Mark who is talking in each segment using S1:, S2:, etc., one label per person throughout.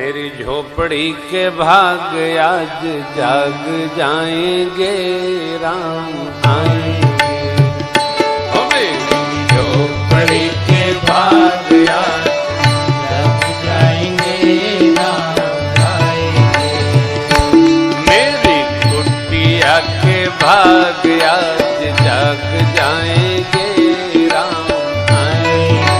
S1: मेरी झोपड़ी के भाग आज जाग जाएंगे, राम आएंगे। ओ मेरी झोपड़ी के भाग आज जाग जाएंगे, राम आएंगे। मेरी कुटिया के भाग आज जाग जाएंगे, राम आएंगे।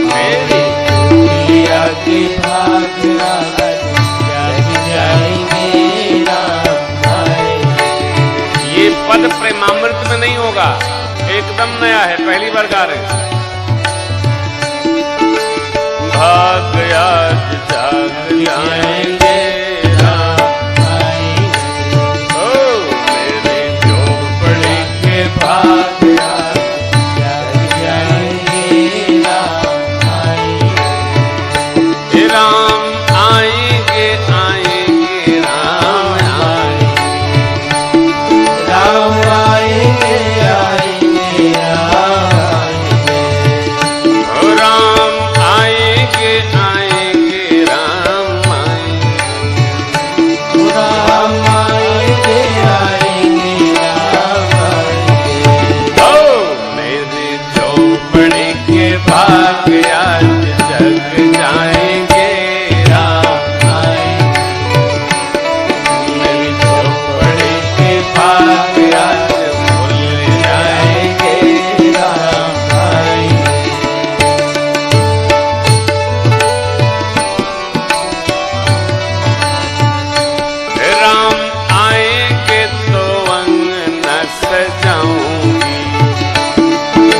S1: मेरी कुटिया के भाग आज जाग जाएंगे, राम आएंगे। ये पद प्रेमामृत में नहीं होगा, एकदम नया है, पहली बार गा रहे हैं। भाग आज जाग जाएंगे, भाग आज जाग जाएंगे, राम आएंगे। राम आएंगे, आएंगे, राम आएंगे। राम आएंगे, आएंगे, राम आएंगे। राम आएंगे, आएंगे, राम आएंगे। राम आएंगे, आएंगे, झोपड़ी के भाग आज जग जाएंगे, राम आएंगे। मेरी झोपड़ी के भाग आज भूल जाएंगे, राम आएंगे। राम आएंगे तो अंगना सजाऊंगी,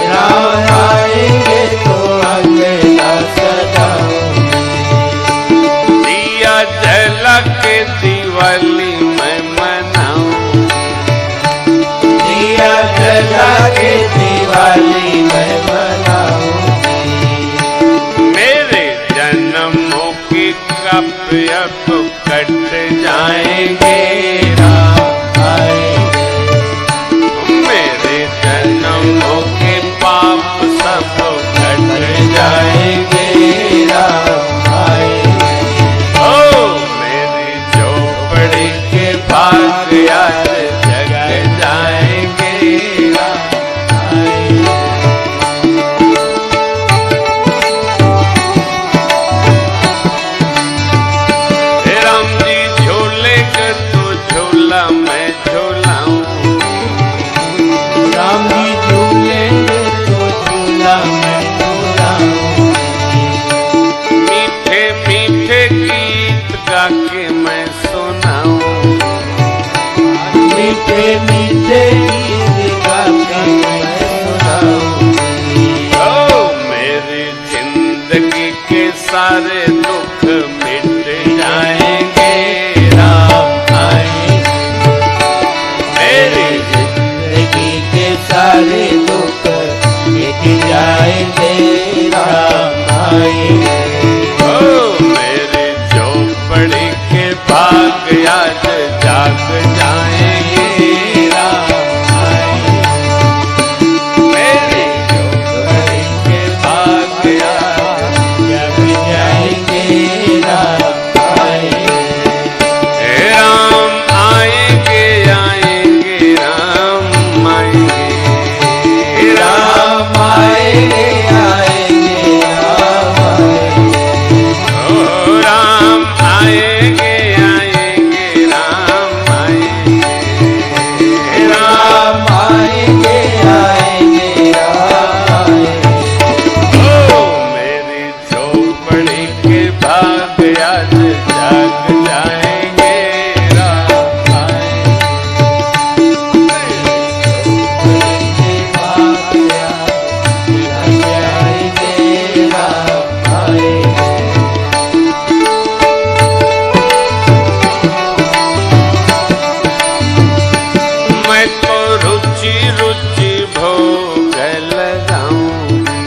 S1: राम आएंगे तो अंगना सजाऊंगी। दिया जला के दिवाली मैं मनाऊंगी, दिया जला के दिवाली मैं मनाऊंगी। मेरे जन्मों की कप अब कट जाएंगे, राम आएंगे। मेरे जन्मों के पाप सब कट जाएंगे, राम आएंगे। ओ मेरी झोपड़ी के भाग आज जग जाएंगे, राम आएंगे। राम जी झूले के तो झूला मैं झूलाऊंगी, राम जी झूलेंगे तो झूला मैं झूलाऊंगी। मीठे मीठे गीत गा के मैं सुनाऊंगी, मीठे मीठे गीत गा के मैं सुनाऊंगी। ओ मेरी जिंदगी के सारे दुख मिट जाएंगे, राम आएंगे। मेरी जिंदगी के सारे दुख मिट जाएंगे, राम आएंगे। ओ मेरी झोपड़ी के भाग आज जाग जाएंगे, राम आएंगे। मेरी झोपड़ी के भाग आज जाग जाएंगे, राम आएंगे। राम आएंगे, आएंगे, राम आएंगे। राम आएंगे, आएंगे, राम आएंगे। ओ राम आएंगे, आएंगे, राम आएंगे। राम आएंगे, आएंगे, राम आएंगे। ओ मेरी झोपड़ी के भाग आज जाग जाएंगे, राम आएंगे। मैं तो रुचि रुचि भोग लगाऊंगी,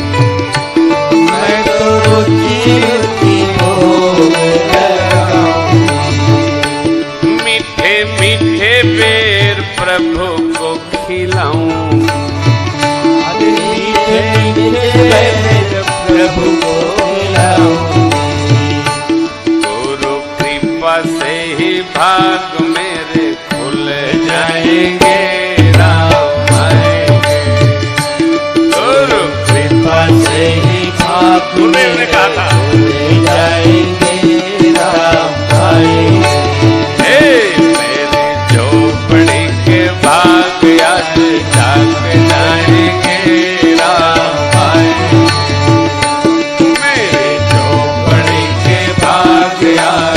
S1: मैं तो रुचि रुचि भोग लगाऊंगी। मीठे मीठे बेर प्रभु को खिलाऊंगी, मीठे मीठे बेर प्रभु को खिलाऊंगी। ही भाग मेरे खुल जाएंगे, राम आएंगे। गुरु कृपा से ही भाग मेरे खुल जाएंगे, राम आएंगे। मेरी झोपड़ी के भाग आज जाग जाएंगे, राम आएंगे। मेरी झोपड़ी के भाग आज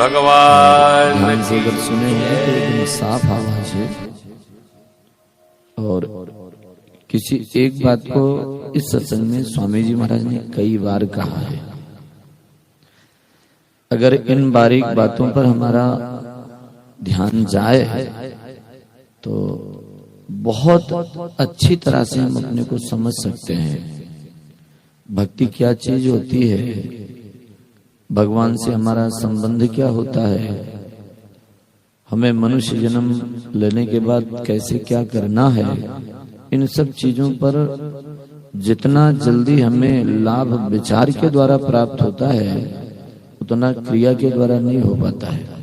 S1: भगवान
S2: से अगर सुने हैं तो एकदम साफ आवाज है। और किसी एक बात को इस सत्संग में स्वामी जी महाराज ने कई बार कहा है, अगर इन बारीक बातों पर हमारा ध्यान जाए तो बहुत अच्छी तरह से हम अपने को समझ सकते हैं भक्ति क्या चीज होती है, भगवान से हमारा संबंध क्या होता है, हमें मनुष्य जन्म लेने के बाद कैसे क्या करना है। इन सब चीजों पर जितना जल्दी हमें लाभ विचार के द्वारा प्राप्त होता है उतना क्रिया के द्वारा नहीं हो पाता है।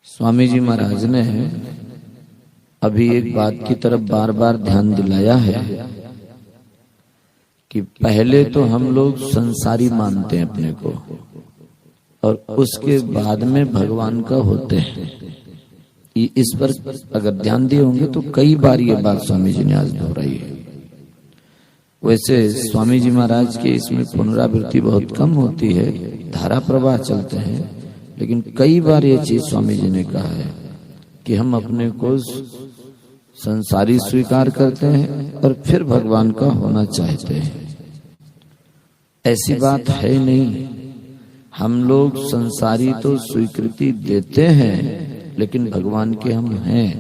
S2: स्वामी जी महाराज ने अभी एक बात की तरफ बार बार ध्यान दिलाया है कि पहले तो हम लोग संसारी मानते हैं अपने को और उसके बाद में भगवान का होते हैं। इस पर अगर ध्यान दिए होंगे तो कई बार ये बात स्वामी जी ने आज दोहराई है। वैसे स्वामी जी महाराज के इसमें पुनरावृत्ति बहुत कम होती है, धारा प्रवाह चलते हैं, लेकिन कई बार ये चीज स्वामी जी ने कहा है कि हम अपने को संसारी स्वीकार करते हैं और फिर भगवान का होना चाहते हैं। ऐसी बात है नहीं, हम लोग संसारी तो स्वीकृति देते हैं लेकिन भगवान के हम हैं।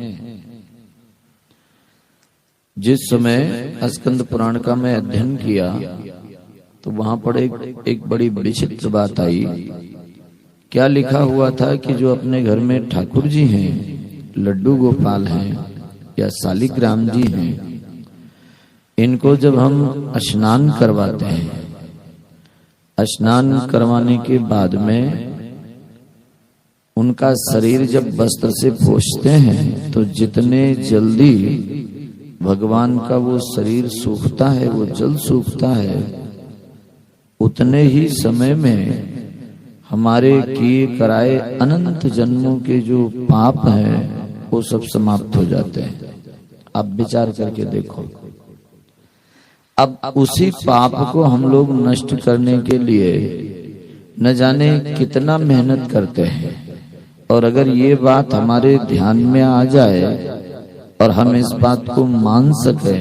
S2: जिस समय स्कंद पुराण का मैं अध्ययन किया तो वहां पर एक बड़ी विचित्र बात आई। क्या लिखा हुआ था कि जो अपने घर में ठाकुर जी हैं, लड्डू गोपाल हैं या शालिग्राम जी हैं, इनको जब हम स्नान करवाते हैं, स्नान करवाने के बाद में उनका शरीर जब वस्त्र से पोंछते हैं तो जितने जल्दी भगवान का वो शरीर सूखता है, वो जल सूखता है, उतने ही समय में हमारे किए कराए अनंत जन्मों के जो पाप हैं वो सब समाप्त हो जाते हैं। आप विचार करके देखो, अब उसी पाप को हम लोग नष्ट करने के लिए न जाने कितना मेहनत करते हैं। और अगर ये बात हमारे ध्यान में आ जाए और हम इस बात को मान सके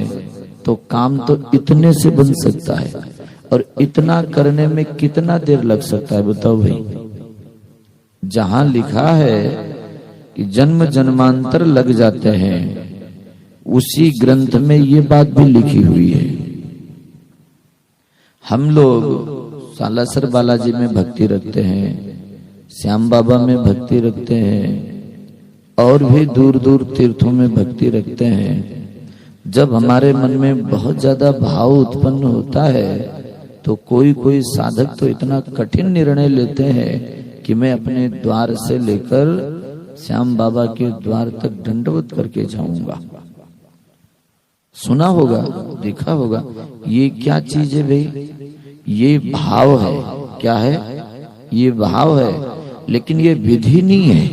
S2: तो काम तो इतने से बन सकता है। और इतना करने में कितना देर लग सकता है बताओ भाई। जहां लिखा है कि जन्म जन्मांतर लग जाते हैं, उसी ग्रंथ में ये बात भी लिखी हुई है हम लोग सालासर बालाजी में भक्ति रखते हैं, श्याम बाबा में भक्ति रखते हैं, और भी दूर दूर तीर्थों में भक्ति रखते हैं। जब हमारे मन में बहुत ज्यादा भाव उत्पन्न होता है तो कोई कोई साधक तो इतना कठिन निर्णय लेते हैं कि मैं अपने द्वार से लेकर श्याम बाबा के द्वार तक दंडवत करके जाऊंगा। सुना होगा, देखा होगा। ये क्या चीज है भाई? ये भाव है। क्या है? ये भाव है, लेकिन ये विधि नहीं है।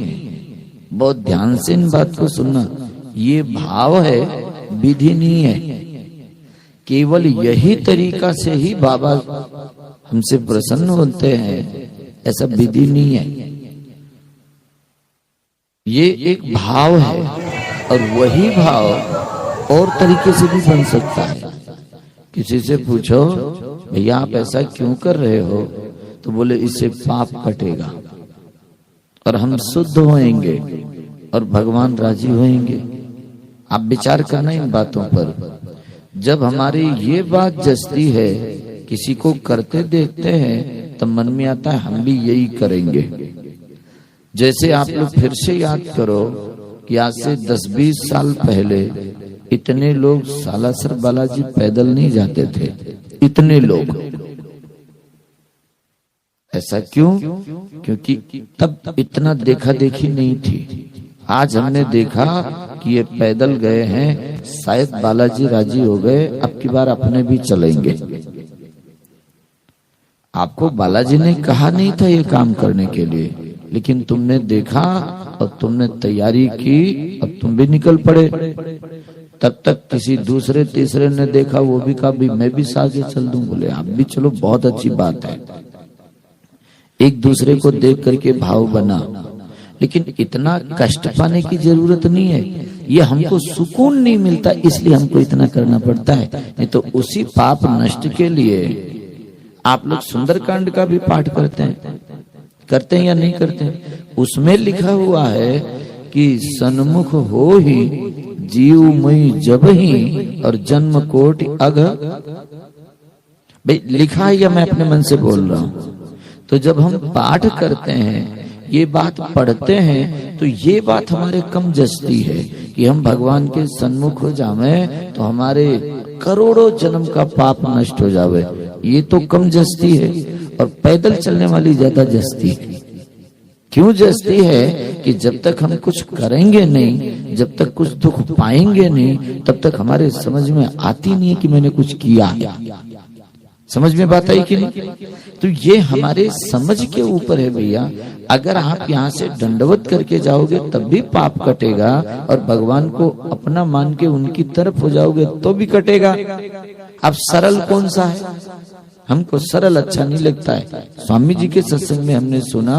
S2: बहुत ध्यान से इन बात को सुनना। ये भाव है, विधि नहीं है। केवल यही तरीका से ही बाबा हमसे प्रसन्न होते हैं, ऐसा विधि नहीं है। ये एक भाव है, और वही भाव और तरीके से भी बन सकता है। किसी से पूछो, भैया आप ऐसा क्यों कर रहे हो? तो बोले इससे पाप कटेगा और हम शुद्ध होएंगे और भगवान राजी होएंगे। आप विचार करना इन बातों पर। जब हमारी ये बात जचती है, किसी को करते देखते हैं, तब मन में आता है हम भी यही करेंगे। जैसे आप लोग फिर से याद करो कि आज से 10-20 साल पहले इतने लोग सालासर बालाजी पैदल नहीं जाते थे, इतने लोग। ऐसा क्यों? क्योंकि तब इतना देखा देखी नहीं थी। आज हमने देखा कि ये पैदल गए हैं, शायद बालाजी राजी हो गए, अब की बार अपने भी चलेंगे। आपको बालाजी ने कहा नहीं था ये काम करने के लिए, लेकिन तुमने देखा और तुमने तैयारी की, अब तुम भी निकल पड़े। तब तक किसी दूसरे तीसरे ने देखा, वो भी कहा भी मैं भी आगे चल दूं। बोले आप भी चलो, बहुत अच्छी बात है। एक दूसरे को देख करके भाव बना। लेकिन इतना कष्ट पाने की जरूरत नहीं है। ये हमको सुकून नहीं मिलता, इसलिए हमको इतना करना पड़ता है। नहीं तो उसी पाप नष्ट के लिए आप लोग सुंदरकांड का भी पाठ करते हैं या नहीं करते हैं? उसमें लिखा हुआ है कि सन्मुख हो ही जीव मई जब ही और जन्म कोटि अघ। भाई लिखा है या मैं अपने मन से बोल रहा हूं? तो जब हम पाठ करते हैं, ये बात पढ़ते हैं, तो ये बात हमारे कम जचती है कि हम भगवान के सन्मुख हो जावे तो हमारे करोड़ों जन्म का पाप नष्ट हो जावे। ये तो कम जचती है, और पैदल चलने वाली ज्यादा जचती है। क्यों जचती है? कि जब तक हम कुछ करेंगे नहीं, जब तक कुछ दुख पाएंगे नहीं, तब तक हमारे समझ में आती नहीं है कि मैंने कुछ किया। समझ में बात आई कि नहीं? तो ये हमारे समझ के ऊपर है भैया। अगर आप यहाँ से दंडवत करके जाओगे तब भी पाप कटेगा, और भगवान को अपना मान के उनकी तरफ हो जाओगे तो भी कटेगा। अब सरल कौन सा है? हमको सरल अच्छा नहीं लगता है। स्वामी जी के सत्संग में हमने सुना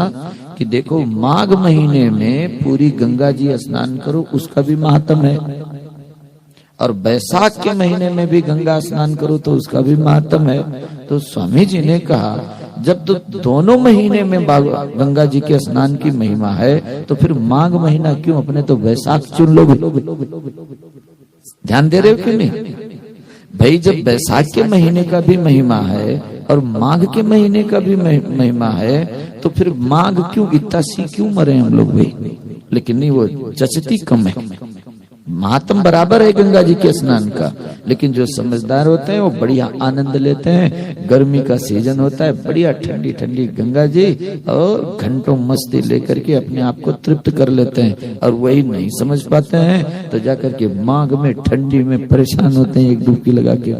S2: कि देखो माघ महीने में पूरी गंगा जी स्नान करो, उसका भी महात्म है। और बैसाख के महीने में भी गंगा स्नान करो तो उसका भी महात्म है। तो स्वामी जी ने कहा जब तो दोनों महीने में गंगा जी के स्नान की महिमा है, तो फिर माघ महीना क्यों? अपने तो बैसाख चुन लो। ध्यान दे रहे हो कि नहीं भाई? जब बैसाख के महीने का भी महिमा है और माघ के महीने का भी महिमा है, तो फिर माघ क्यों? इतना सी क्यों मरे हम लोग भाई? लेकिन नहीं, वो जचती कम है। महात्म बराबर है गंगा जी के स्नान का, लेकिन जो समझदार होते हैं वो बढ़िया आनंद लेते हैं। गर्मी का सीजन होता है, बढ़िया ठंडी ठंडी गंगा जी, और घंटों मस्ती लेकर के अपने आप को तृप्त कर लेते हैं। और वही नहीं समझ पाते हैं तो जाकर के माघ में ठंडी में परेशान होते हैं एक डुबकी लगा के।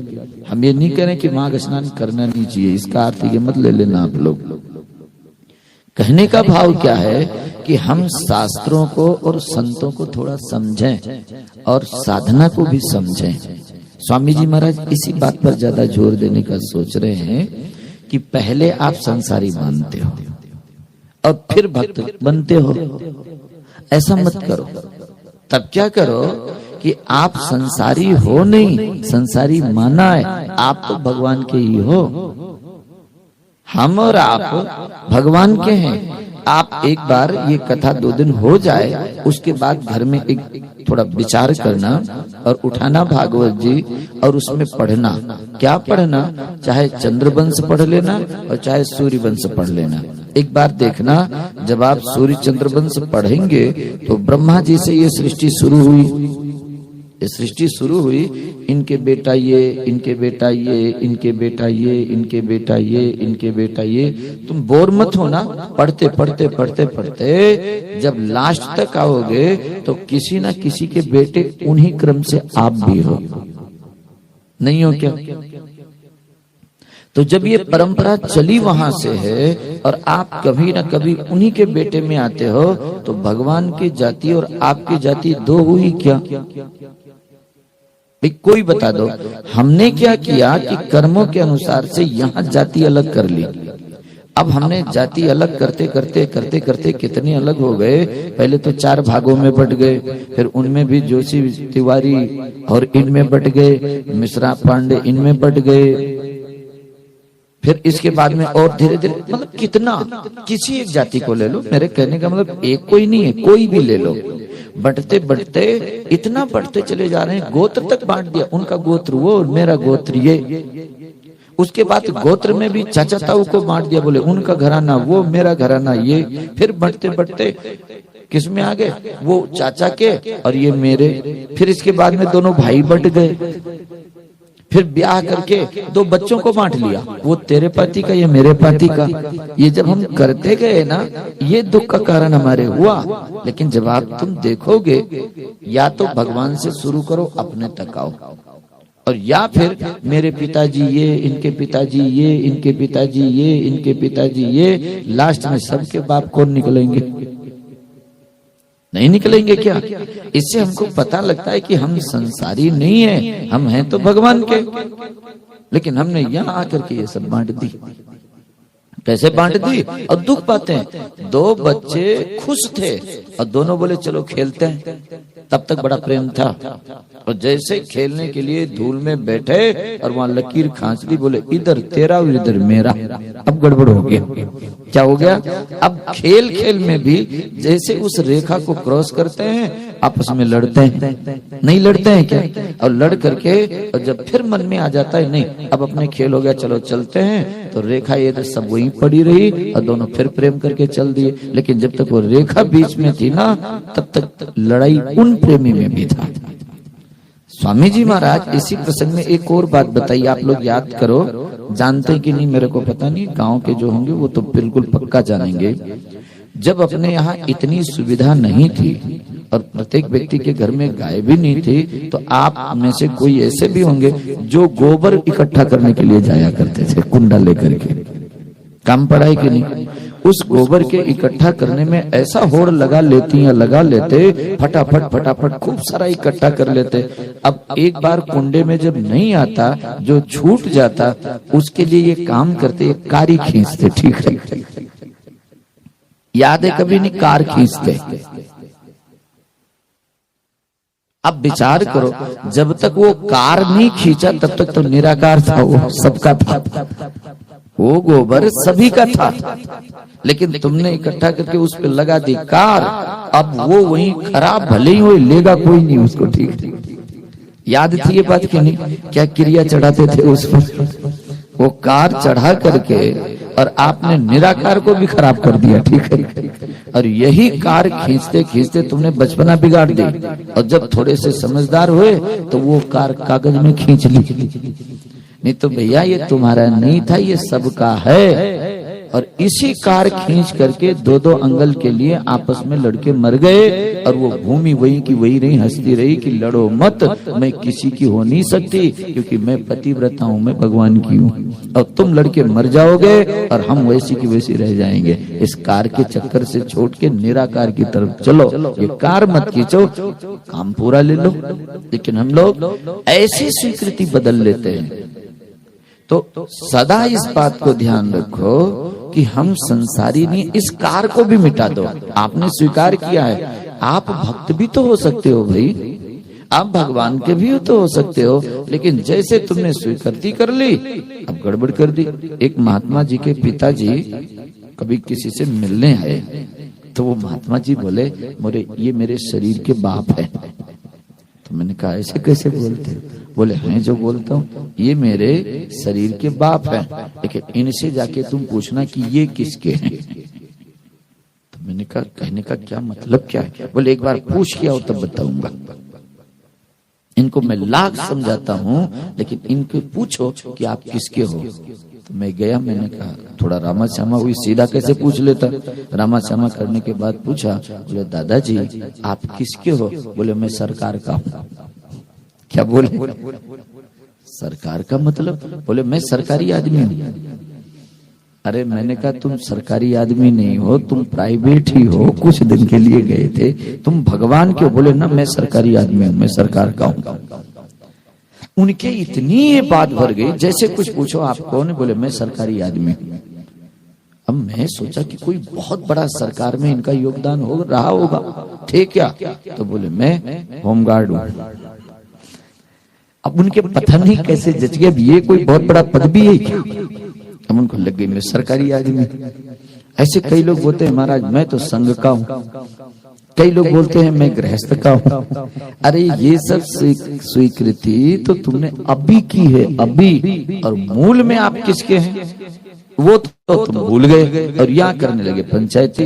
S2: हम ये नहीं करें कि माघ स्नान करना नहीं चाहिए, इसका अर्थ ये मत ले लेना आप लोग। कहने का भाव क्या है कि हम शास्त्रों को और संतों को थोड़ा समझें और साधना को भी समझें। स्वामी जी महाराज इसी बात पर ज्यादा जोर देने का सोच रहे हैं कि पहले आप संसारी मानते हो और फिर भक्त बनते हो। ऐसा मत करो। तब क्या करो कि आप संसारी हो नहीं, संसारी माना है, आप तो भगवान के ही हो। हम और आप भगवान के हैं, आप एक बार ये कथा 2 दिन हो जाए, उसके बाद घर में एक थोड़ा विचार करना और उठाना भागवत जी और उसमें पढ़ना। क्या पढ़ना? चाहे चंद्रवंश पढ़ लेना और चाहे सूर्यवंश पढ़ लेना। एक बार देखना, जब आप सूर्य चंद्रवंश पढ़ेंगे तो ब्रह्मा जी से ये सृष्टि शुरू हुई, ये सृष्टि शुरू हुई, इनके बेटा ये, इनके बेटा ये, इनके बेटा ये, इनके बेटा ये, इनके बेटा ये। तुम बोर मत होना, पढ़ते पढ़ते पढ़ते पढ़ते जब लास्ट तक आओगे तो किसी ना किसी के बेटे उन्हीं क्रम से आप भी हो, नहीं हो क्या? तो जब ये परंपरा चली वहां से है और आप कभी ना कभी उन्हीं के बेटे में आते हो, तो भगवान की जाति और आपकी जाति 2 हुई क्या? कोई बता दो। हमने क्या किया कि कर्मों के अनुसार से यहाँ जाति अलग कर ली। अब हमने जाति अलग करते करते करते करते कितने अलग हो गए। पहले तो 4 भागों में बट गए, फिर उनमें भी जोशी तिवारी और इनमें बट गए, मिश्रा पांडे इनमें बट गए, फिर इसके बाद में और धीरे धीरे, मतलब कितना, किसी एक जाति को ले लो, मेरे कहने का मतलब एक कोई नहीं है, कोई भी ले लो, बढ़ते बढ़ते इतना बढ़ते चले जा रहे हैं, गोत्र तक बांट दिया, उनका गोत्र वो और मेरा गोत्र ये। उसके बाद गोत्र में भी चाचा ताऊ को बांट दिया, बोले उनका घराना वो, मेरा घराना ये। फिर बढ़ते बढ़ते किस में आ गए? वो चाचा के और ये मेरे। फिर इसके बाद में दोनों भाई बट गए, फिर ब्याह करके 2 बच्चों को बांट लिया, वो तेरे पति का, ये मेरे पति का। ये जब हम करते गए ना, ये दुख का कारण हमारे हुआ। लेकिन जब आप तुम देखोगे, या तो भगवान से शुरू करो, अपने तक आओ, और या फिर मेरे पिताजी ये, इनके पिताजी ये, इनके पिताजी ये, इनके पिताजी ये, लास्ट में सबके बाप कौन निकलेंगे? नहीं निकलेंगे क्या? इससे हमको पता लगता है कि हम संसारी नहीं है, हम हैं तो भगवान के। लेकिन हमने यहाँ आकर के ये सब बांट दी। कैसे बांट दी? और दुख पाते हैं। 2 बच्चे खुश थे और दोनों बोले चलो खेलते हैं, तब तक बड़ा प्रेम था, और जैसे खेलने के लिए धूल में बैठे और वहां लकीर खींच ली, बोले इधर तेरा और इधर मेरा। अब गड़बड़ हो गया। क्या हो गया? अब खेल खेल में भी जैसे उस रेखा को क्रॉस करते हैं, आपस में लड़ते हैं। नहीं लड़ते हैं क्या? और लड़ करके और जब फिर मन में आ जाता है नहीं अब अपने खेल हो गया, चलो चलते हैं, तो रेखा ये तो सब वहीं पड़ी रही और दोनों फिर प्रेम करके चल दिए। लेकिन जब तक वो रेखा बीच में थी ना, तब तक लड़ाई उन प्रेमी में भी था। स्वामी जी महाराज इसी प्रसंग में एक और बात बताई, आप लोग याद करो, जानते कि नहीं मेरे को पता नहीं, गांव के जो होंगे वो तो बिल्कुल पक्का जानेंगे। जब अपने यहाँ इतनी सुविधा नहीं थी और प्रत्येक व्यक्ति के घर में गाय भी नहीं थी, तो आप में से कोई ऐसे भी होंगे जो गोबर इकट्ठा करने के लिए जाया करते थे, कुंडा लेकर के। काम पड़ा है कि नहीं? उस गोबर के इकट्ठा करने में ऐसा होड़ लगा लेती या लगा लेते, फटाफट फटाफट खूब सारा इकट्ठा कर लेते। अब एक बार कुंडे में जब नहीं आता, जो छूट जाता, उसके लिए ये काम करते, कारी खींचते। ठीक है, याद है कभी नहीं? कार खींचते। अब विचार करो, जब तक वो कार नहीं खींचा तब तक तो निराकार था, वो सबका था, वो गोबर सभी का था। लेकिन तुमने इकट्ठा करके उस पर लगा दी कार, अब वो वहीं खराब भले ही हो, लेगा कोई नहीं उसको। ठीक याद थी ये बात कि नहीं? क्या क्रिया चढ़ाते थे उस पर? वो कार चढ़ा करके और आपने निराकार को भी खराब कर दिया। ठीक है, और यही कार खींचते खींचते तुमने बचपना बिगाड़ दी, और जब थोड़े से समझदार हुए तो वो कार कागज में खींच ली। नहीं तो भैया ये तुम्हारा नहीं था, ये सबका है। और इसी कार खींच करके 2-2 अंगल के लिए आपस में लड़के मर गए, और वो भूमि वही की वही रही, हंसती रही कि लड़ो मत, मैं किसी की हो नहीं सकती, क्योंकि मैं पतिव्रता हूँ, मैं भगवान की हूँ, और तुम लड़के मर जाओगे और हम वैसी की वैसी रह जाएंगे। इस कार के चक्कर से छोड़ के निराकार की तरफ चलो, ये कार मत खींचो, काम पूरा ले लो। लेकिन हम लोग ऐसी स्वीकृति बदल लेते हैं। तो सदा इस बात को ध्यान रखो कि हम संसारी नहीं, इस कार को भी मिटा दो। आपने स्वीकार किया है, आप भक्त भी तो हो सकते हो भाई, आप भगवान के भी तो हो सकते हो, लेकिन जैसे तुमने स्वीकृति कर ली, अब गड़बड़ कर दी। एक महात्मा जी के पिताजी कभी किसी से मिलने आए तो वो महात्मा जी बोले मोरे ये मेरे शरीर के बाप है। तो मैंने कहा ऐसे कैसे बोलते हो? बोले मैं जो बोलता हूँ ये मेरे शरीर के बाप है, लेकिन इनसे जाके तुम पूछना कि ये किसके हैं। तो मैंने कहा कहने का क्या मतलब क्या है? बोले एक बार पूछ के आओ तब बताऊंगा। इनको मैं लाख समझाता हूँ लेकिन इनको पूछो कि आप किसके हो। तो मैं गया, मैंने कहा थोड़ा रामा श्यामा हुई, सीधा कैसे पूछ लेता। रामा श्यामा करने के बाद पूछा, बोले दादाजी आप किसके हो? बोले मैं सरकार का हूँ। क्या बोले? सरकार का मतलब? बोले मैं सरकारी आदमी हूँ। अरे मैंने कहा तुम सरकारी आदमी नहीं हो, तुम प्राइवेट ही हो, कुछ दिन के लिए गए थे, तुम भगवान के हो। बोले ना मैं सरकारी आदमी हूँ, मैं सरकार का हूँ। उनके इतनी ये बात भर गई, जैसे कुछ पूछो आप कौन? बोले मैं सरकारी आदमी हूँ। अब मैं सोचा कि कोई बहुत बड़ा सरकार में इनका योगदान हो रहा होगा, थे क्या? तो बोले मैं होमगार्ड हूँ। अब उनके पता नहीं कैसे जच गया ये कोई बहुत बड़ा पदवी है क्या? अब उनको लग गई मैं सरकारी आदमी। ऐसे कई लोग बोलते हैं महाराज मैं तो संघ का हूँ, कई लोग बोलते हैं मैं गृहस्थ का हूँ। अरे ये सब स्वीकृति तो तुमने अभी की है, अभी, और मूल में आप किसके हैं वो तो तुम भूल गए और यहाँ करने लगे पंचायती।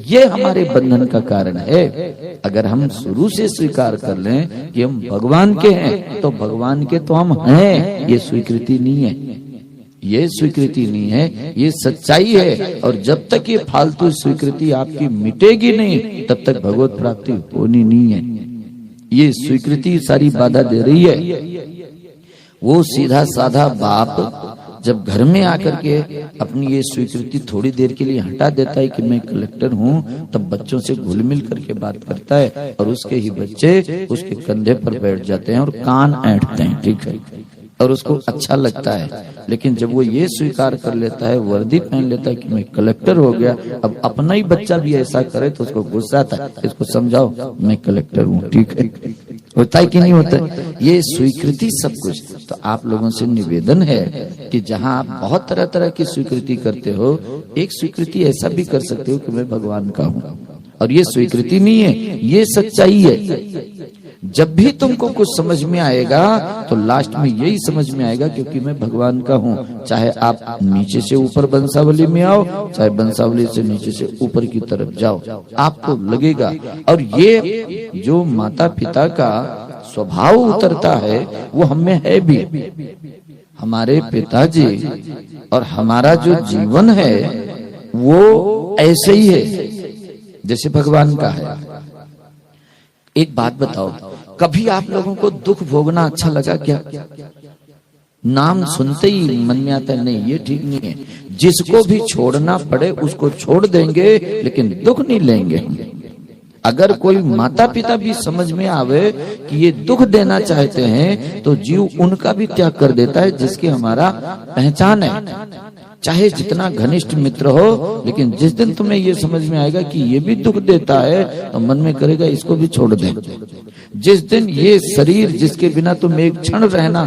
S2: ये हमारे बंधन का कारण है। अगर हम शुरू से स्वीकार कर लें कि हम भगवान के हैं तो भगवान के तो हम हैं, ये स्वीकृति नहीं है, ये स्वीकृति नहीं है, ये सच्चाई है। और जब तक ये फालतू स्वीकृति आपकी मिटेगी नहीं तब तक भगवत प्राप्ति होनी नहीं है। ये स्वीकृति सारी बाधा दे रही है। वो सीधा साधा बाप जब घर में आकर के अपनी ये स्वीकृति थोड़ी देर के लिए हटा देता है कि मैं कलेक्टर हूँ, तब बच्चों से घुल मिल करके बात करता है और उसके ही बच्चे उसके कंधे पर बैठ जाते हैं और कान ऐंठते हैं, ठीक है, और उसको अच्छा लगता है। लेकिन जब वो ये स्वीकार कर लेता है, वर्दी पहन लेता है कि मैं कलेक्टर हो गया, अब अपना ही बच्चा भी ऐसा करे तो उसको गुस्सा आता है, इसको समझाओ मैं कलेक्टर हूँ, ठीक है। होता है कि नहीं होता है? ये स्वीकृति सब कुछ। तो आप लोगों से निवेदन है कि जहाँ आप बहुत तरह तरह की स्वीकृति करते हो, एक स्वीकृति ऐसा भी कर सकते हो कि मैं भगवान का हूँ, और ये स्वीकृति नहीं है, ये सच्चाई है। जब भी तुमको कुछ समझ में आएगा तो लास्ट में यही समझ में आएगा क्योंकि मैं भगवान का हूँ। चाहे आप नीचे से ऊपर बंसावली में आओ, चाहे बंसावली से नीचे से ऊपर की तरफ जाओ, आपको लगेगा। और ये जो माता पिता का स्वभाव उतरता है वो हमें है भी। हमारे पिताजी और हमारा जो जीवन है वो ऐसे ही है जैसे भगवान का है। एक बात बताओ, कभी आप लोगों को दुख भोगना अच्छा लगा क्या? नाम सुनते ही मन में आता है नहीं ये ठीक नहीं है। जिसको भी छोड़ना पड़े उसको छोड़ देंगे लेकिन दुख नहीं लेंगे। अगर कोई माता पिता भी समझ में आवे कि ये दुख देना चाहते हैं तो जीव उनका भी त्याग कर देता है जिसकी हमारा पहचान है। चाहे जितना घनिष्ठ मित्र हो, लेकिन जिस दिन तुम्हें ये समझ में आएगा कि ये भी दुख देता है तो मन में करेगा इसको भी छोड़ दे। जिस दिन ये शरीर जिसके बिना तुम एक क्षण रहना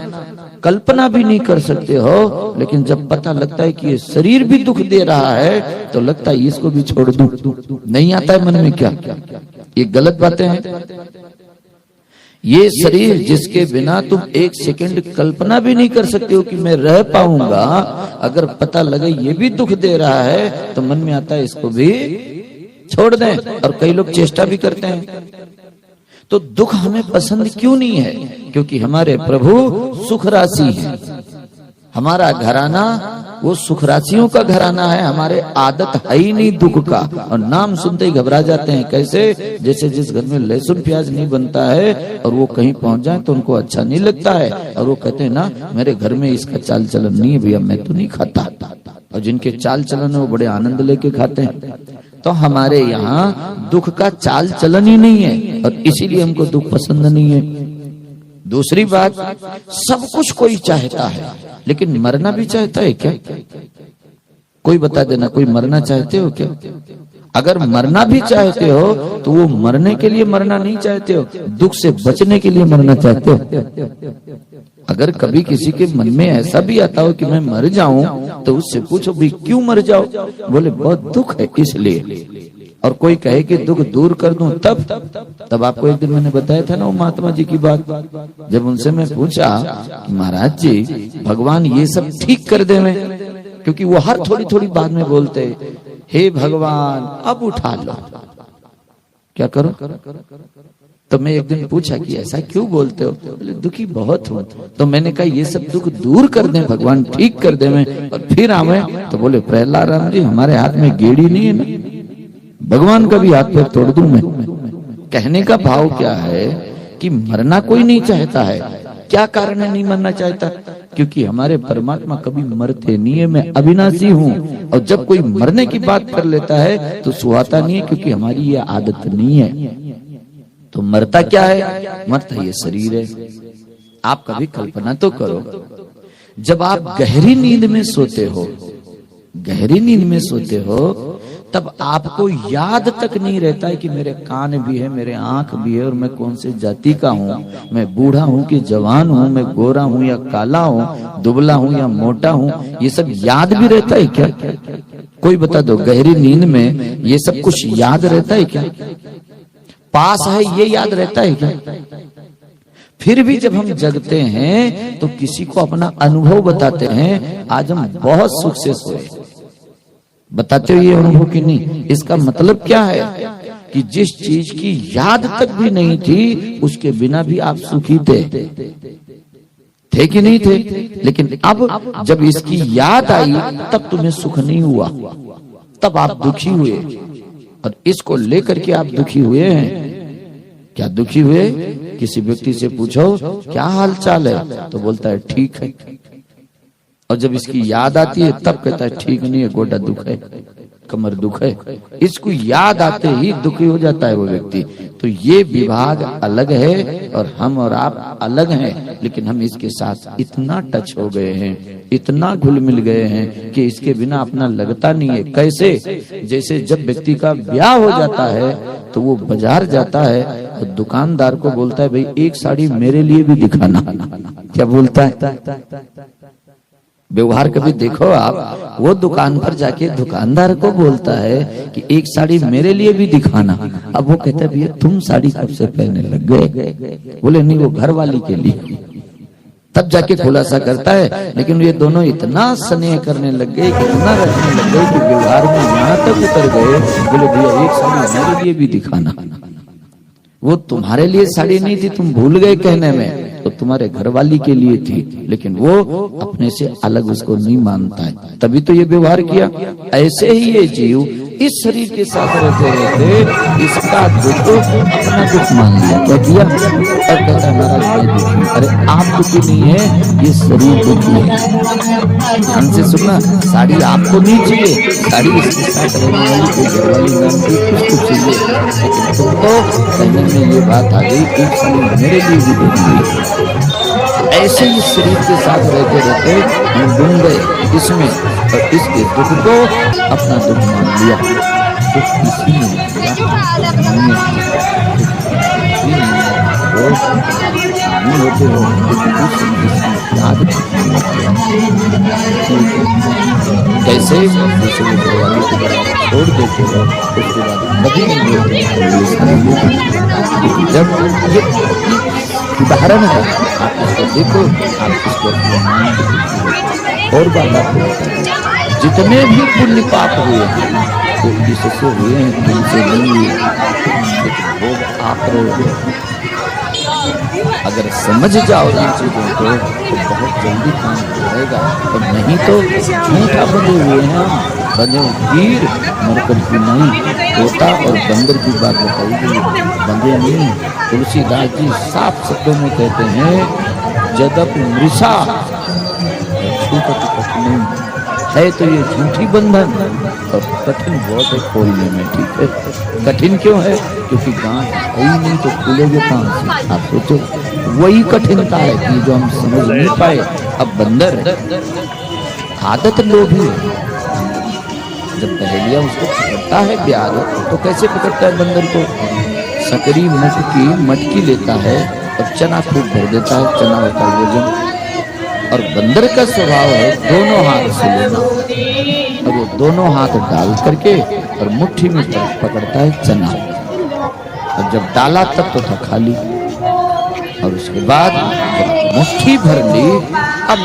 S2: कल्पना भी नहीं कर सकते हो, लेकिन जब पता लगता है कि ये शरीर भी दुख दे रहा है तो लगता है इसको भी छोड़ दूं। नहीं आता है मन में क्या? ये गलत बातें हैं। ये शरीर जिसके बिना तुम एक सेकंड कल्पना भी नहीं कर सकते हो कि मैं रह पाऊंगा, अगर पता लगे ये भी दुख दे रहा है तो मन में आता है इसको भी छोड़ दें। और कई लोग चेष्टा भी करते हैं। तो दुख हमें पसंद क्यों नहीं है? क्योंकि हमारे प्रभु सुख राशि है। हमारा घराना वो सुख राशियों का घराना है। हमारे आदत है ही नहीं दुख का, और नाम सुनते ही घबरा जाते हैं। कैसे? जैसे जिस घर में लहसुन प्याज नहीं बनता है और वो कहीं पहुंच जाए तो उनको अच्छा नहीं लगता है, और वो कहते हैं ना मेरे घर में इसका चाल चलन नहीं है भैया, मैं तो नहीं खाता। और जिनके चाल चलन है वो बड़े आनंद लेके खाते हैं। तो हमारे यहाँ दुख का चाल चलन ही नहीं है और इसीलिए हमको दुख पसंद नहीं है। दूसरी बात, सब कुछ कोई चाहता है लेकिन मरना भी चाहता है क्या? कोई बता देना, कोई मरना चाहते हो क्या? अगर मरना भी चाहते हो तो वो मरने के लिए मरना नहीं चाहते हो, दुख से बचने के लिए मरना चाहते हो। अगर कभी किसी के मन में ऐसा भी आता हो कि मैं मर जाऊं, तो उससे पूछो भी क्यों मर जाओ, बोले बहुत दुख है इसलिए। और कोई कहे कि दुख दूर कर दूं, तब आपको एक दिन मैंने बताया था ना वो महात्मा जी की बात, जब उनसे मैं पूछा कि महाराज जी भगवान ये सब ठीक कर देवे, क्योंकि वो हर थोड़ी थोड़ी बात में बोलते हे भगवान अब उठा लो, क्या करो। तो मैं एक दिन पूछा कि ऐसा क्यों बोलते हो, बोले दुखी बहुत हूं। तो मैंने कहा ये सब दुख दूर कर दें भगवान, ठीक कर दें और फिर आवे। तो बोले प्रहलाद राम जी हमारे हाथ में गेड़ी नहीं है ना, भगवान का भी हाथ पैर तोड़ दूं मैं। कहने का भाव क्या है कि मरना कोई नहीं चाहता है। क्या कारण है नहीं मरना चाहता, क्योंकि हमारे परमात्मा कभी मरते नहीं है, मैं अविनाशी हूँ। और जब कोई मरने की बात कर लेता है तो सुहाता नहीं है, क्योंकि हमारी ये आदत नहीं है। तो मरता क्या है, मरता ये शरीर है। आप कभी कल्पना तो करो, जब आप गहरी नींद में सोते हो, गहरी नींद में सोते हो, तब आपको याद तक नहीं रहता है कि मेरे कान भी है, मेरे आंख भी है, और मैं कौन से जाति का हूँ, मैं बूढ़ा हूँ कि जवान हूँ, मैं गोरा हूँ या काला हूँ, दुबला हूँ या मोटा हूँ, ये सब याद भी रहता है क्या? कोई बता दो, गहरी नींद में ये सब कुछ याद रहता है क्या? पास है ये याद रहता है क्या? फिर भी जब हम जगते हैं तो किसी को अपना अनुभव बताते हैं, आज हम बहुत सुख से सोए, बताते हो ये अनुभव की नहीं। इसका मतलब क्या है कि जिस चीज की याद तक भी नहीं थी उसके बिना भी आप सुखी थे कि नहीं थे, लेकिन अब जब इसकी याद आई तब तुम्हें सुख नहीं हुआ, तब आप दुखी हुए। और इसको लेकर के आप दुखी हुए हैं। क्या दुखी हुए? किसी व्यक्ति से पूछो क्या हाल चाल है, तो बोलता है ठीक है, और जब इसकी याद आती है तब कहता है ठीक नहीं है, गोडा दुख है, कमर दुख है। इसको याद आते ही दुखी हो जाता है वो व्यक्ति। तो ये विभाग अलग है और हम और आप अलग हैं, लेकिन हम इसके साथ इतना टच हो गए हैं, इतना घुल मिल गए हैं कि इसके बिना अपना लगता नहीं है। कैसे? जैसे जब व्यक्ति का ब्याह हो जाता है तो वो बाजार जाता है और दुकानदार को बोलता है भाई एक साड़ी मेरे लिए भी दिखाना। क्या बोलता है? व्यवहार कभी देखो आप, वो दुकान पर जाके दुकानदार को बोलता है कि एक साड़ी मेरे लिए भी दिखाना। अब वो कहता है भैया तुम साड़ी कब से पहनने लग गए? बोले नहीं वो घर वाली के लिए। तब जाके खुलासा करता है। लेकिन ये दोनों इतना स्नेह करने लग गए, इतना रखने लग गए कि व्यवहार में यहाँ तक उतर गए, बोले भैया एक साड़ी मेरे लिए भी दिखाना। वो तुम्हारे लिए साड़ी नहीं थी, तुम भूल गए कहने में, तो तुम्हारे घरवाली के लिए थी, लेकिन वो अपने से अलग उसको नहीं मानता है, तभी तो ये व्यवहार किया। ऐसे ही ये जीव इस शरीर के साथ रहते रहते इसका दुख अपना दुख मान लिया। क्या किया? और कहता है महाराज मैं दुखी। अरे आप दुखी नहीं है, ये शरीर दुखी है। ध्यान से सुनना, साड़ी आपको नहीं चाहिए, साड़ी इसके साथ रहने वाली कोई घरवाली नाम की कुछ चाहिए, लेकिन तुमको कहने में ये बात आ गई एक साड़ी मेरे लिए भी देंगी। ऐसे ही शरीर के साथ रहते रहते हम डूब गए इसमें, और इसके दुख को अपना दुख मान लिया। दुख किसी ने होते हो कैसे दूसरे घरवाले की तरफ छोड़ देते हो, उसके बाद कभी नहीं होते। जब ये उदाहरण है, आप इसको देखो, आप इसको और बात आपको जितने भी पुण्य पाप हुए हैं वो इससे हुए हैं, तुमसे नहीं हुए, लेकिन वो आप अगर समझ जाओ इन चीजों को तो बहुत जल्दी काम हो जाएगा। और नहीं तो झूठा बंधे हुए हैं, बंधे वीर मरकट की नहीं, तोता और बंदर की बात बताई गई, बंधे नहीं। तुलसीदास जी साफ शब्दों में कहते हैं जदप मृषा छूटत कठिन है, तो ये झूठी बंधन और कठिन बहुत है खोलने में। ठीक है, कठिन क्यों है? क्योंकि गांठ है ही नहीं तो खुलेगे कहां से? आप सोचो, वही कठिनता है कि जो हम समझ नहीं पाए। अब बंदर है, आदत लोभी है, जब पहेलिया उसको पकड़ता है व्याध, तो कैसे पकड़ता है बंदर को? सकरी मुख की मटकी लेता है और चना खूब भर देता है, चना होता है वजन। और बंदर का स्वभाव है दोनों हाथ से लेना, और वो दोनों हाथ डाल करके और मुट्ठी में पकड़ता है चना, और जब डाला तब तो था खाली, और उसके बाद जब मुट्ठी भर ली अब,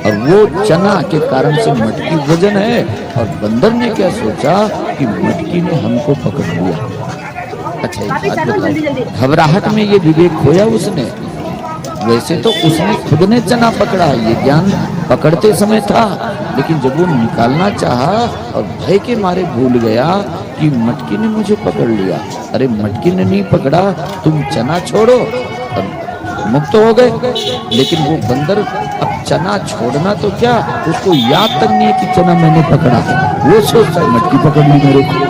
S2: और वो चना के कारण से मटकी वजन है, और बंदर ने क्या सोचा कि मटकी ने हमको पकड़ लिया। अच्छा एक बात बताओ, घबराहट में ये विवेक खोया उसने? वैसे तो उसने खुद ने चना पकड़ा, ये ज्ञान पकड़ते समय था, लेकिन जब वो निकालना चाहा और भय के मारे भूल गया कि मटकी ने मुझे पकड़ लिया। अरे मटकी ने नहीं पकड़ा, तुम चना छोड़ो और मुक्त हो गए। लेकिन वो बंदर अब चना छोड़ना तो क्या, उसको याद तक नहीं है कि चना मैंने पकड़ा, वो सोचता है मटकी पकड़ ली मेरे को।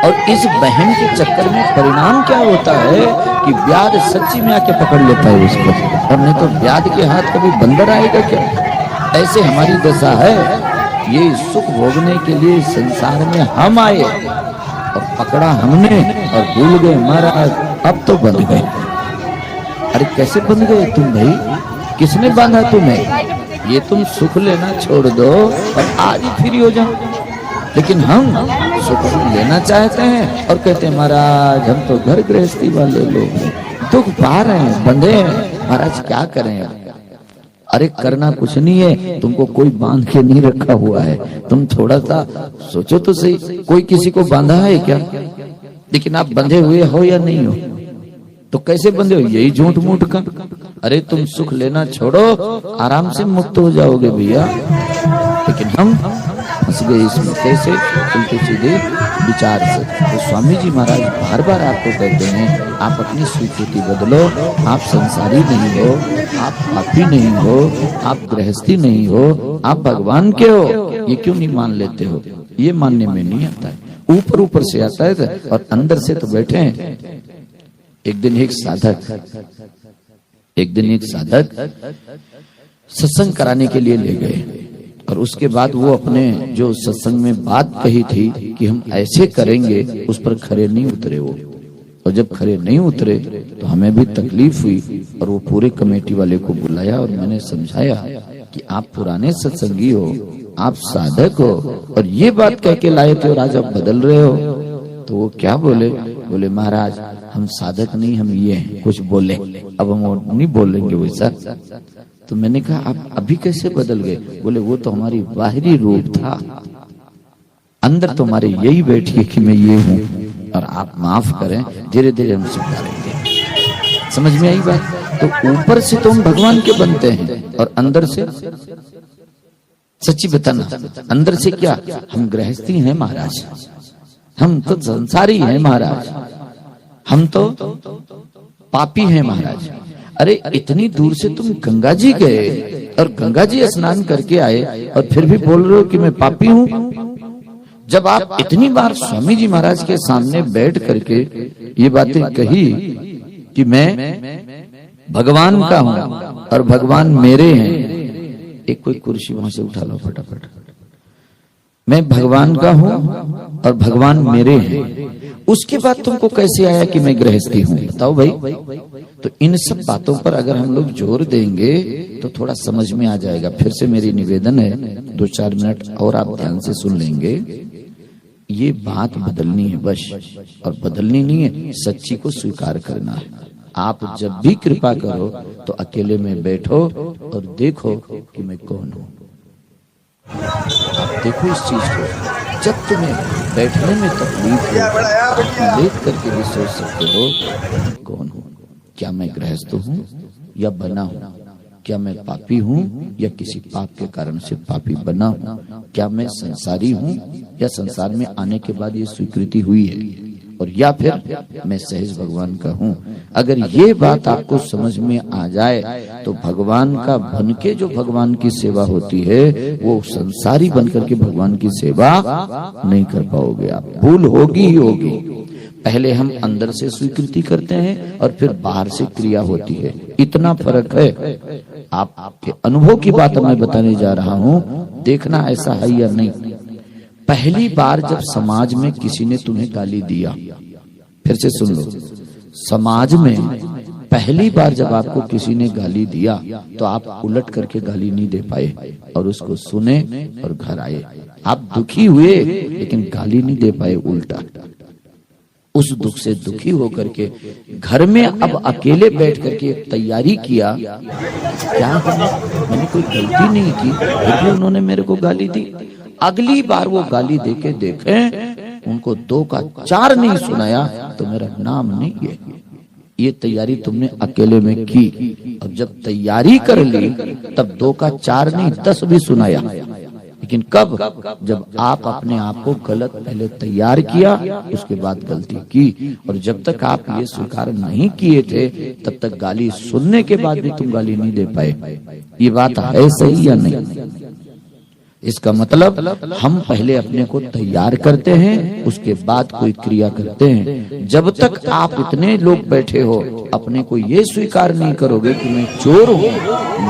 S2: और इस बहन के चक्कर में परिणाम क्या होता है कि व्याध सच्ची में आके पकड़ लेता है उसको, और नहीं तो व्याध के हाथ कभी बंदर आएगा क्या? ऐसे हमारी दशा है। ये सुख भोगने के लिए संसार में हम आए और पकड़ा हमने और भूल गए महाराज, अब तो बंध गए। अरे कैसे बंध गए तुम भाई? किसने बांधा तुम्हें? ये तुम सुख लेना छोड़ दो और आज ही फ्री हो जाओ। लेकिन हम सुख लेना चाहते हैं और कहते हैं महाराज हम तो घर गृहस्थी वाले लोग हैं, दुख पा रहे हैं, बंधे हैं, महाराज क्या करें? अरे करना कुछ नहीं है, तुमको कोई बांध के नहीं रखा हुआ है। तुम थोड़ा सा सोचो तो सही, कोई किसी को बांधा है क्या? लेकिन आप बंधे हुए हो या नहीं हो? तो कैसे बंधे हो? यही झूठ मूठ का। अरे तुम सुख लेना छोड़ो, आराम से मुक्त हो जाओगे भैया। लेकिन हम फंस गए इसमें, कैसे? उल्टे सीधे विचार से। तो स्वामी जी महाराज बार बार आपको कहते हैं आप अपनी स्वीकृति बदलो, आप संसारी नहीं हो, आप पापी नहीं हो, आप गृहस्थी नहीं हो, आप भगवान के हो। ये क्यों नहीं मान लेते हो? ये मानने में नहीं आता है, ऊपर ऊपर से आता है और अंदर से तो बैठे हैं। एक दिन एक साधक सत्संग कराने के लिए ले गए, और उसके बाद वो अपने जो सत्संग में बात कही थी कि हम ऐसे करेंगे, उस पर खरे नहीं उतरे वो। और जब खरे नहीं उतरे तो हमें भी तकलीफ हुई, और वो पूरे कमेटी वाले को बुलाया और मैंने समझाया कि आप पुराने सत्संगी हो, आप साधक हो, और ये बात कह के लाए थे और आज आप बदल रहे हो। तो वो क्या बोले? बोले महाराज हम साधक नहीं, हम ये हैं, कुछ बोले। अब हम नहीं बोलेंगे वैसा। तो मैंने कहा आप अभी कैसे बदल गए? बोले वो तो हमारी बाहरी रूप था, अंदर तो हमारे यही बैठी है कि मैं ये हूँ, और आप माफ करें, धीरे धीरे हम सुधारेंगे। समझ में आई बात? तो ऊपर से तो हम भगवान के बनते हैं, और अंदर से सच्ची बताना, अंदर से क्या? हम गृहस्थी हैं महाराज, हम तो संसारी हैं महाराज, हम तो पापी हैं महाराज। अरे इतनी दूर से तुम गंगा जी गए और गंगा जी स्नान करके आए, और फिर भी बोल रहे हो कि मैं पापी हूँ। जब आप इतनी बार स्वामी जी महाराज के सामने बैठ करके ये बातें कही कि मैं भगवान का हूँ और भगवान मेरे हैं, एक कोई कुर्सी वहां से उठा लो फटाफट। मैं भगवान का हूँ और भगवान मेरे हैं, उसके बाद तुमको कैसे आया कि मैं गृहस्थी हूँ? बताओ भाई। तो इन सब बातों पर अगर हम लोग जोर देंगे तो थोड़ा समझ में आ जाएगा। फिर से मेरी निवेदन है, 2-4 मिनट और आप ध्यान से सुन लेंगे। ये बात बदलनी है बस, और बदलनी नहीं है, सच्ची को स्वीकार करना है। आप जब भी कृपा करो तो अकेले में बैठो और देखो कि मैं कौन हूँ। आप देखो इस चीज को। जब तुम्हें बैठने में तकलीफ हो, लेट करके भी सोच सकते हो मैं कौन हूँ। क्या मैं गृहस्थ हूँ या बना हूँ? क्या मैं पापी हूँ या किसी पाप के कारण से पापी बना हूँ? क्या मैं संसारी हूँ या संसार में आने के बाद ये स्वीकृति हुई है, और या फिर मैं सहज भगवान का हूँ? अगर ये बात आपको समझ में आ जाए तो भगवान का बन के जो भगवान की सेवा होती है, वो संसारी बनकर के भगवान की सेवा नहीं कर पाओगे आप। भूल होगी ही होगी। पहले हम अंदर से स्वीकृति करते हैं और फिर बाहर से क्रिया होती है, इतना फर्क है। आपके अनुभव की बात मैं बताने जा रहा हूँ। देखना ऐसा है या नहीं। पहली बार जब समाज में किसी ने तुम्हें गाली दिया, फिर से सुन लो, समाज में पहली बार जब आपको किसी ने गाली दिया तो आप उलट करके गाली नहीं दे पाए और उसको सुने और घर आए। आप दुखी हुए लेकिन गाली नहीं दे पाए, उल्टा उस दुख से दुखी होकर के घर में अब अकेले बैठ करके एक तैयारी किया, क्या मैंने कोई गलती नहीं की फिर भी उन्होंने मेरे को गाली दी। अगली बार वो गाली देके देखे उनको 2 का 4 नहीं सुनाया तो मेरा नाम नहीं है। ये तैयारी तुमने अकेले में की, और जब तैयारी कर ली तब 2 का 4 नहीं 10 भी सुनाया। लेकिन कब? जब आप अपने आप को गलत पहले तैयार किया, उसके बाद गलती की। और जब तक आप ये स्वीकार नहीं किए थे तब तक गाली सुनने के बाद भी तुम गाली नहीं दे पाए। ये बात है सही या नहीं? इसका मतलब हम पहले अपने को तैयार करते हैं, उसके बाद कोई क्रिया करते हैं। जब तक आप इतने लोग बैठे हो अपने को ये स्वीकार नहीं करोगे कि मैं चोर हूँ,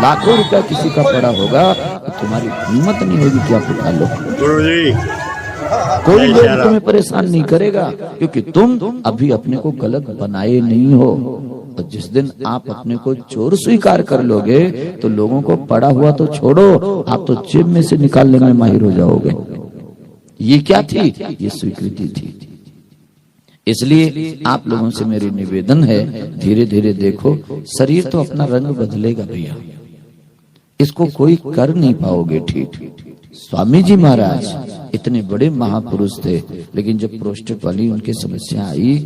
S2: लाखों रुपया किसी का पड़ा होगा, तो तुम्हारी हिम्मत नहीं होगी कि आप उठा लो। कोई लोग तुम्हें परेशान नहीं करेगा क्योंकि तुम अभी अपने को गलत बनाए नहीं हो। और जिस दिन आप अपने को चोर स्वीकार कर लोगे तो लोगों को पड़ा हुआ तो छोड़ो, आप तो जेब में से निकालने में माहिर हो जाओगे। ये क्या थी? ये स्वीकृति थी। इसलिए आप लोगों से मेरी निवेदन है, धीरे धीरे देखो, शरीर तो अपना रंग बदलेगा भैया, इसको कोई कर नहीं पाओगे ठीक। स्वामी जी महाराज इतने बड़े महापुरुष थे, लेकिन जब प्रोस्टेट वाली उनकी समस्या आई,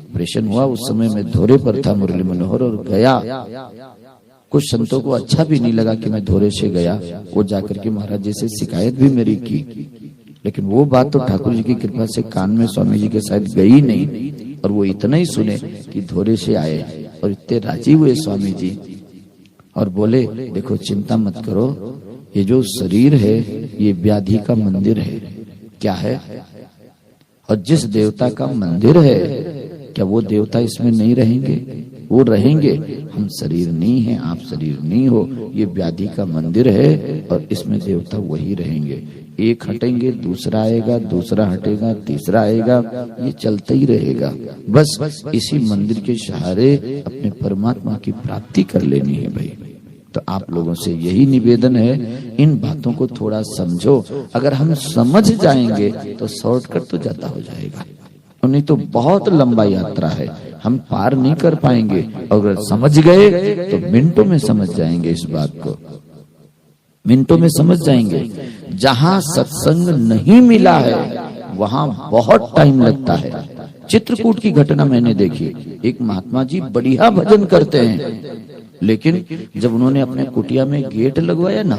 S2: ऑपरेशन हुआ, उस समय मैं धोरे पर था मुरली मनोहर, और गया। कुछ संतों को अच्छा भी नहीं लगा कि मैं धोरे से गया। वो जाकर के महाराज जी से शिकायत भी मेरी की, लेकिन वो बात तो ठाकुर जी की कृपा से कान में स्वामी जी के साथ गई नहीं, और वो इतना ही सुने कि धोरे से आए। और इतने राजी हुए स्वामी जी और बोले, देखो चिंता मत करो, ये जो शरीर है ये व्याधि का मंदिर है। क्या है? और जिस देवता का मंदिर है, क्या वो देवता इसमें नहीं रहेंगे? वो रहेंगे। हम शरीर नहीं है, आप शरीर नहीं हो, ये व्याधि का मंदिर है और इसमें देवता वही रहेंगे। एक हटेंगे दूसरा आएगा, दूसरा हटेगा तीसरा आएगा, ये चलता ही रहेगा। बस इसी मंदिर के सहारे अपने परमात्मा की प्राप्ति कर लेनी है भाई। तो आप लोगों से यही निवेदन है, इन बातों को थोड़ा समझो। अगर हम समझ जाएंगे तो शॉर्टकट तो जाता हो जाएगा, नहीं तो बहुत लंबा यात्रा है, हम पार नहीं कर पाएंगे। अगर समझ गए तो मिनटों में समझ जाएंगे, इस बात को मिनटों में समझ जाएंगे। जहाँ सत्संग नहीं मिला है वहाँ बहुत टाइम लगता है। चित्रकूट की घटना मैंने देखी। एक महात्मा जी बढ़िया भजन करते हैं, लेकिन जब उन्होंने अपने कुटिया में गेट लगवाया ना,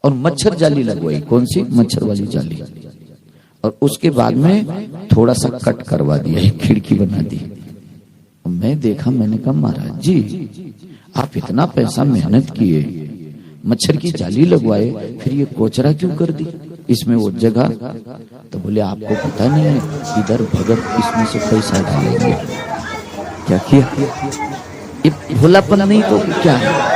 S2: और मच्छर जाली लगवाई, कौन सी? मच्छर वाली जाली, और उसके बाद में थोड़ा सा कट करवा दिया, एक खिड़की बना दी। मैं देखा, मैंने कहा महाराज जी आप इतना पैसा मेहनत किए, मच्छर की जाली लगवाए, फिर ये कोचरा क्यों कर दी इसमें वो जगह? तो बोले आपको पता नहीं है, इधर भगत इसमें से पैसा डालेंगे। क्या किया? ये भोलापन नहीं तो क्या है?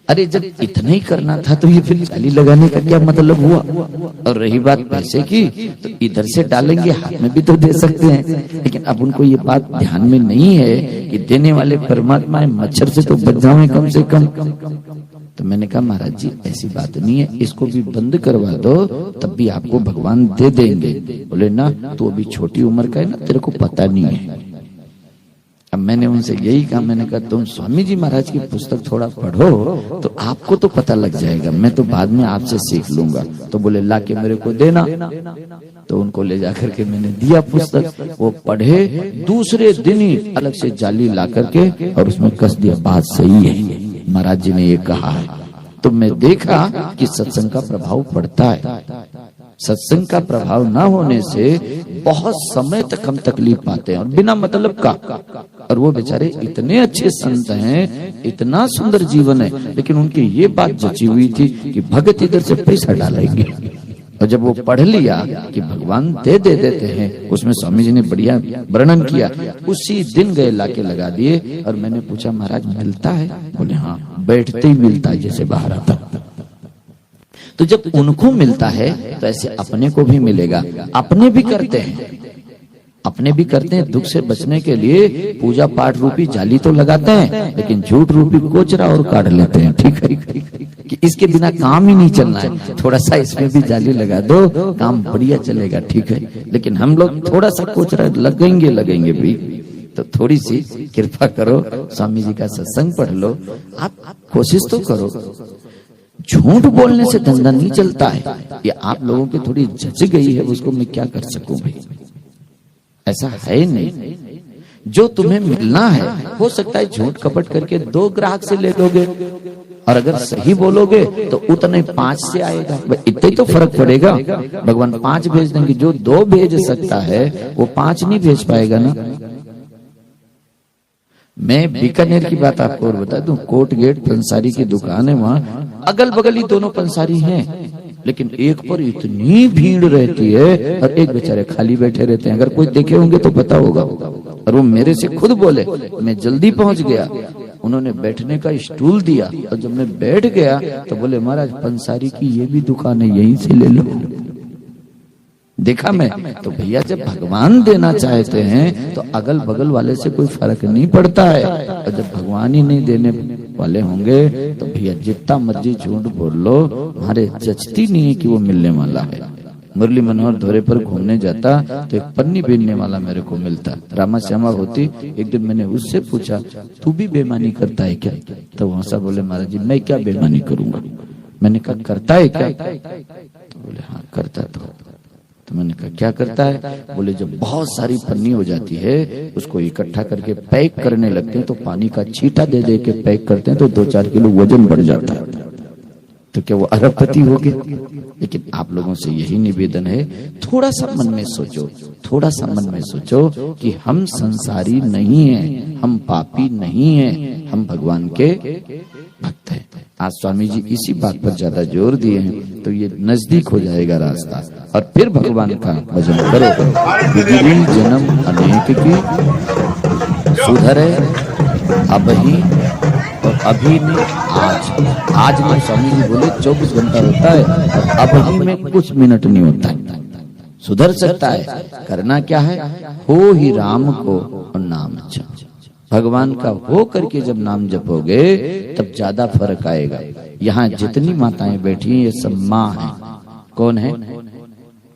S2: अरे जब इतना ही करना था तो ये फिर जाली लगाने का क्या मतलब हुआ? और रही बात पैसे की, तो इधर से डालेंगे, हाथ में भी तो दे सकते हैं। लेकिन अब उनको ये बात ध्यान में नहीं है कि देने वाले परमात्मा है, मच्छर से तो बच जाए कम से कम। तो मैंने कहा महाराज जी ऐसी बात नहीं है, इसको भी बंद करवा दो, तब भी आपको भगवान दे देंगे। बोले ना, तू अभी छोटी उम्र का है ना, तेरे को पता नहीं है। अब मैंने उनसे यही कहा, मैंने कहा तुम स्वामी जी महाराज की पुस्तक थोड़ा पढ़ो तो आपको तो पता लग जाएगा, मैं तो बाद में आपसे सीख लूंगा। तो बोले ला के मेरे को देना। तो उनको ले जाकर के मैंने दिया पुस्तक, वो पढ़े। दूसरे दिन ही अलग से जाली ला करके और उसमें कस दिया, बात सही है, महाराज जी ने ये कहा है। तो मैं देखा कि सत्संग का प्रभाव पड़ता है। सत्संग का प्रभाव ना होने से बहुत समय तक हम तकलीफ पाते हैं, और बिना मतलब का। और वो बेचारे इतने अच्छे संत हैं, इतना सुंदर जीवन है, लेकिन उनकी ये बात जची हुई थी कि भगत इधर से पैसा डालेंगे। और जब वो पढ़ लिया कि भगवान दे देते हैं, उसमें स्वामी जी ने बढ़िया वर्णन किया। उसी दिन गए लाके लगा दिए। और मैंने पूछा महाराज मिलता है? बोले हाँ, बैठते ही मिलता है जैसे बाहर आता। तो जब उनको मिलता है तो ऐसे अपने को भी मिलेगा। अपने भी करते हैं, अपने भी करते हैं। दुख से बचने के लिए पूजा पाठ रूपी जाली तो लगाते हैं, लेकिन झूठ रूपी कोचरा और काट लेते हैं। ठीक है कि इसके बिना काम ही नहीं चलना है, थोड़ा सा इसमें भी जाली लगा दो, काम बढ़िया चलेगा। ठीक है, लेकिन हम लोग थोड़ा सा कोचरा लगेंगे भी। तो थोड़ी सी कृपा करो, स्वामी जी का सत्संग पढ़ लो, आप कोशिश तो करो। झूठ बोलने से धंधा नहीं चलता है, ये आप लोगों की थोड़ी जच गई है, उसको मैं क्या कर सकूं भाई, ऐसा है नहीं। जो तुम्हें मिलना है, हो सकता है झूठ कपट करके 2 ग्राहक से ले लोगे, और अगर सही बोलोगे तो उतने 5 से आएगा, इतने तो फर्क पड़ेगा। भगवान 5 भेज देंगे, जो 2 भेज सकता है वो 5 नहीं भेज पाएगा ना। मैं बीकानेर की बात आपको और बता दूं, कोट गेट पंसारी की दुकान है, वहां अगल बगल ही दोनों पंसारी हैं, लेकिन एक पर इतनी भीड़ रहती है और एक बेचारे खाली बैठे रहते हैं। अगर कोई देखे होंगे तो पता होगा। और वो मेरे से खुद बोले, मैं जल्दी पहुंच गया, उन्होंने बैठने का स्टूल दिया, और जब मैं बैठ गया तो बोले महाराज पंसारी की ये भी दुकान है, यहीं से ले लो। देखा मैं तो भैया, जब भगवान देना चाहते हैं तो अगल बगल वाले से कोई फर्क नहीं पड़ता है, और जब भगवान ही नहीं देने वाले होंगे तो भैया जितना मर्जी झूठ बोल लो, हमारे जचती नहीं है कि वो मिलने वाला है। मुरली मनोहर धोरे पर घूमने जाता तो एक पन्नी बीनने वाला मेरे को मिलता, रामा श्यामा होती। एक दिन मैंने उससे पूछा, तू भी बेईमानी करता है क्या? तो वहां सा बोले, महाराज जी मैं क्या बेईमानी करूंगा। मैंने कहा करता है क्या? तो बोले हाँ करता। तो मैंने कहा क्या करता है? बोले जब बहुत सारी पन्नी हो जाती है, उसको इकट्ठा करके पैक करने लगते हैं, तो पानी का छींटा दे दे के पैक करते हैं, तो 2-4 किलो वजन बढ़ जाता है। तो क्या वो अरबपति हो गए? लेकिन आप लोगों से यही निवेदन है, थोड़ा सा मन में सोचो, थोड़ा सा मन में सोचो कि हम संसारी नहीं हैं, हम पापी नहीं हैं, हम भगवान के भक्त हैं। आज स्वामी जी इसी बात पर ज्यादा जोर दिए हैं, तो ये नजदीक हो जाएगा रास्ता। और फिर भगवान का भजन करो। विधि जन्म अनेक की, सुधरे अब ही और अभी में आज में स्वामी जी बोले 24 घंटा होता है, और अभी में कुछ मिनट नहीं होता है। सुधर सकता है, करना क्या है? हो ही राम को और नाम जप। भगवान का हो करके जब नाम जपोगे तब ज्यादा फर्क आएगा। यहाँ जितनी माताएं बैठी हैं ये सब माँ है। कौन है?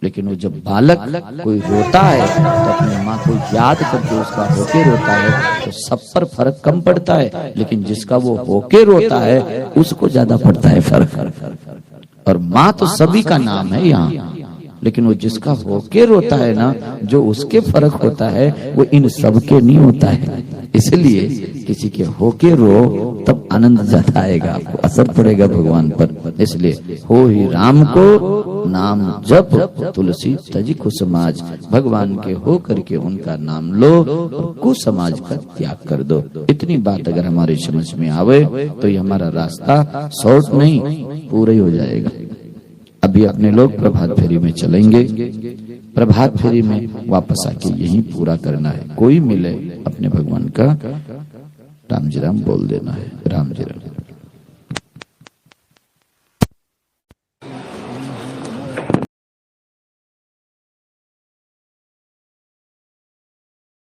S2: लेकिन वो जब बालक कोई रोता है तो अपनी माँ को याद करके उसका होके रोता है, तो सब पर फर्क कम पड़ता है, लेकिन जिसका वो होके रोता है उसको ज्यादा पड़ता है फर्क। और माँ तो सभी का नाम है यहाँ, लेकिन वो जिसका होके रोता है ना, जो उसके फर्क होता है वो इन सब के नहीं होता है। इसलिए किसी के होके रो तब आनंद ज्यादा आएगा, आपको असर पड़ेगा भगवान पर। इसलिए हो ही राम को नाम जप, तुलसी तजी कुसमाज। भगवान के हो करके उनका नाम लो और कुसमाज का त्याग कर दो। इतनी बात अगर हमारे समझ में आवे तो ये हमारा रास्ता शॉर्ट नहीं पूरा ही हो जाएगा। अभी अपने लोग प्रभात फेरी में चलेंगे। प्रभात फेरी में वापस आके यही पूरा करना है। कोई मिले अपने भगवान का राम जी राम बोल देना है। राम जी राम।